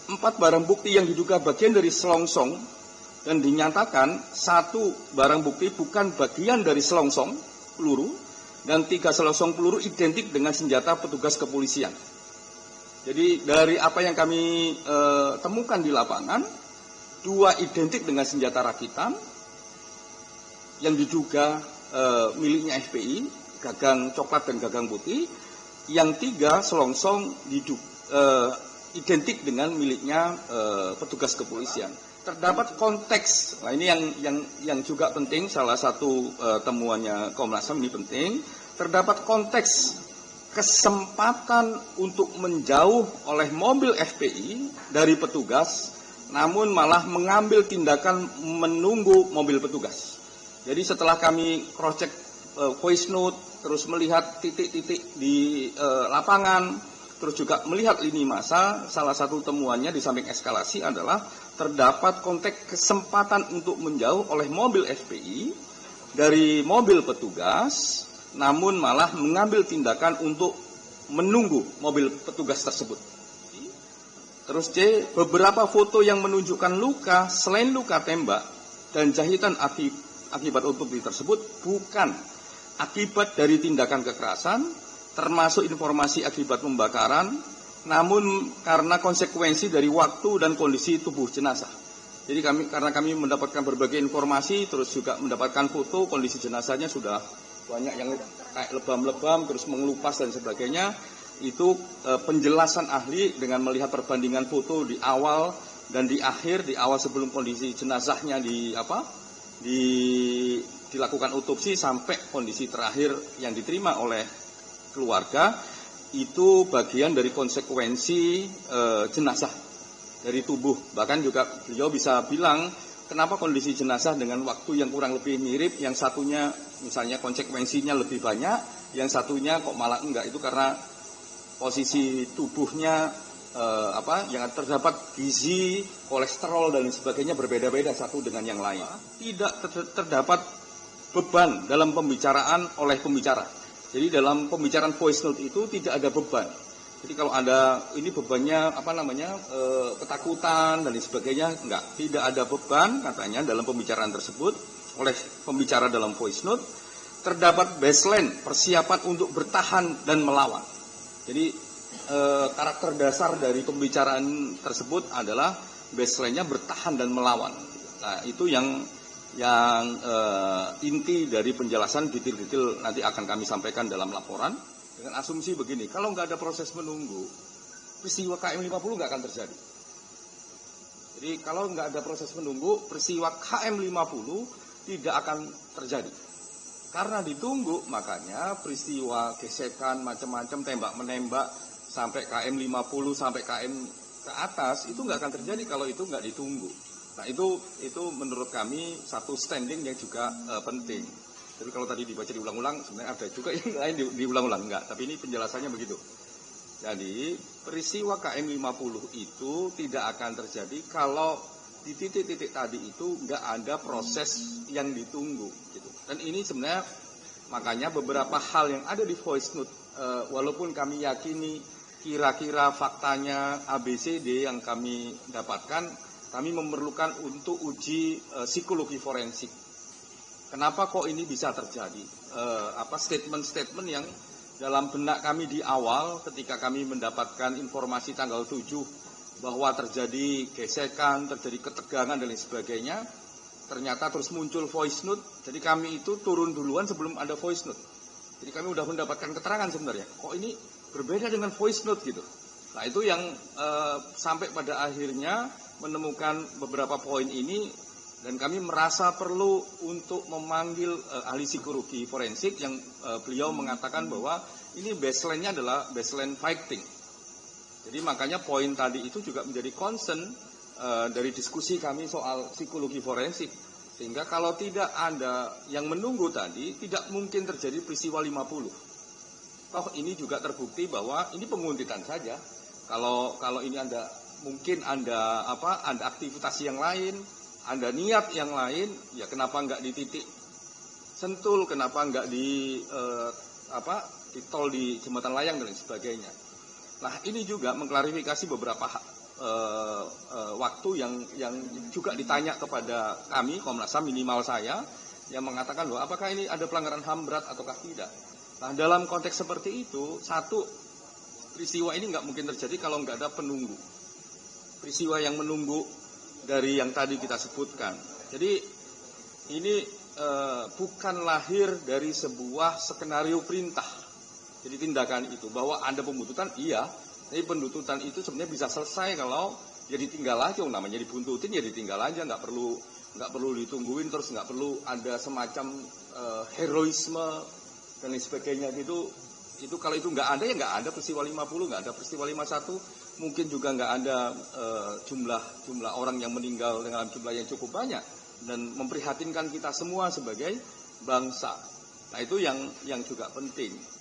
4 barang bukti yang diduga bagian dari selongsong dan dinyatakan 1 barang bukti bukan bagian dari selongsong peluru dan 3 selongsong peluru identik dengan senjata petugas kepolisian. Jadi dari apa yang kami temukan di lapangan, 2 identik dengan senjata rakitan yang diduga miliknya FPI, gagang coklat dan gagang putih. Yang 3 selongsong identik dengan miliknya petugas kepolisian. Terdapat konteks, nah ini yang juga penting, salah satu temuannya Komnas HAM ini penting, terdapat konteks kesempatan untuk menjauh oleh mobil FPI dari petugas, namun malah mengambil tindakan menunggu mobil petugas. Jadi setelah kami cross-check voice note, terus melihat titik-titik di lapangan, terus juga melihat lini massa, salah satu temuannya di samping eskalasi adalah terdapat konteks kesempatan untuk menjauh oleh mobil FPI dari mobil petugas, namun malah mengambil tindakan untuk menunggu mobil petugas tersebut. Terus C, beberapa foto yang menunjukkan luka selain luka tembak dan jahitan akibat otopsi tersebut bukan akibat dari tindakan kekerasan, termasuk informasi akibat pembakaran, namun karena konsekuensi dari waktu dan kondisi tubuh jenazah. Jadi karena kami mendapatkan berbagai informasi, terus juga mendapatkan foto, kondisi jenazahnya sudah banyak yang kayak lebam-lebam, terus mengelupas dan sebagainya. Itu penjelasan ahli dengan melihat perbandingan foto di awal dan di akhir, di awal sebelum kondisi jenazahnya dilakukan otopsi sampai kondisi terakhir yang diterima oleh keluarga, itu bagian dari konsekuensi jenazah dari tubuh. Bahkan juga beliau bisa bilang kenapa kondisi jenazah dengan waktu yang kurang lebih mirip, yang satunya misalnya konsekuensinya lebih banyak, yang satunya kok malah enggak, itu karena posisi tubuhnya yang terdapat gizi, kolesterol dan sebagainya berbeda-beda satu dengan yang lain. Tidak terdapat beban dalam pembicaraan oleh pembicara. Jadi dalam pembicaraan voice note itu tidak ada beban. Jadi kalau ada ini bebannya ketakutan dan sebagainya, enggak, tidak ada beban katanya dalam pembicaraan tersebut oleh pembicara dalam voice note. Terdapat baseline persiapan untuk bertahan dan melawan. Jadi karakter dasar dari pembicaraan tersebut adalah baseline-nya bertahan dan melawan. Nah, itu yang inti dari penjelasan detail-detail nanti akan kami sampaikan dalam laporan dengan asumsi begini, kalau nggak ada proses menunggu, peristiwa KM50 nggak akan terjadi. Jadi kalau nggak ada proses menunggu, peristiwa KM50 tidak akan terjadi. Karena ditunggu, makanya peristiwa gesekan macam-macam, tembak-menembak sampai KM50 sampai KM ke atas itu nggak akan terjadi kalau itu nggak ditunggu. Nah itu menurut kami satu standing yang juga penting. Tapi kalau tadi dibaca diulang-ulang, sebenarnya ada juga yang lain diulang-ulang, enggak. Tapi ini penjelasannya begitu. Jadi peristiwa KM50 itu tidak akan terjadi kalau di titik-titik tadi itu enggak ada proses yang ditunggu. Gitu. Dan ini sebenarnya makanya beberapa hal yang ada di voice note, walaupun kami yakini kira-kira faktanya ABCD yang kami dapatkan, kami memerlukan untuk uji psikologi forensik. Kenapa kok ini bisa terjadi? Statement-statement yang dalam benak kami di awal ketika kami mendapatkan informasi tanggal 7 bahwa terjadi gesekan, terjadi ketegangan dan lain sebagainya, ternyata terus muncul voice note. Jadi kami itu turun duluan sebelum ada voice note. Jadi kami sudah mendapatkan keterangan sebenarnya. Kok ini berbeda dengan voice note gitu. Nah itu yang sampai pada akhirnya menemukan beberapa poin ini dan kami merasa perlu untuk memanggil ahli psikologi forensik yang beliau mengatakan bahwa ini baseline-nya adalah baseline fighting. Jadi makanya poin tadi itu juga menjadi concern dari diskusi kami soal psikologi forensik. Sehingga kalau tidak ada yang menunggu tadi, tidak mungkin terjadi peristiwa 50. Toh ini juga terbukti bahwa ini penguntitan saja. Kalau ini mungkin ada aktivitas yang lain, ada niat yang lain, ya kenapa enggak di titik Sentul, kenapa enggak di tol di Jembatan Layang dan sebagainya. Nah, ini juga mengklarifikasi beberapa waktu yang juga ditanya kepada kami Komnas HAM, minimal saya, yang mengatakan bahwa apakah ini ada pelanggaran HAM berat ataukah tidak. Nah, dalam konteks seperti itu, satu, peristiwa ini nggak mungkin terjadi kalau nggak ada penunggu. Peristiwa yang menunggu dari yang tadi kita sebutkan. Jadi ini bukan lahir dari sebuah skenario perintah. Jadi tindakan itu bahwa ada pembuntutan, iya. Tapi penuntutan itu sebenarnya bisa selesai kalau ya ditinggal aja, namanya dibuntutin ya ditinggal aja, nggak perlu ditungguin, terus nggak perlu ada semacam heroisme dan lain sebagainya gitu. Itu kalau itu nggak ada ya nggak ada peristiwa 50, nggak ada peristiwa 51, mungkin juga nggak ada jumlah orang yang meninggal dengan jumlah yang cukup banyak dan memprihatinkan kita semua sebagai bangsa. Nah itu yang juga penting.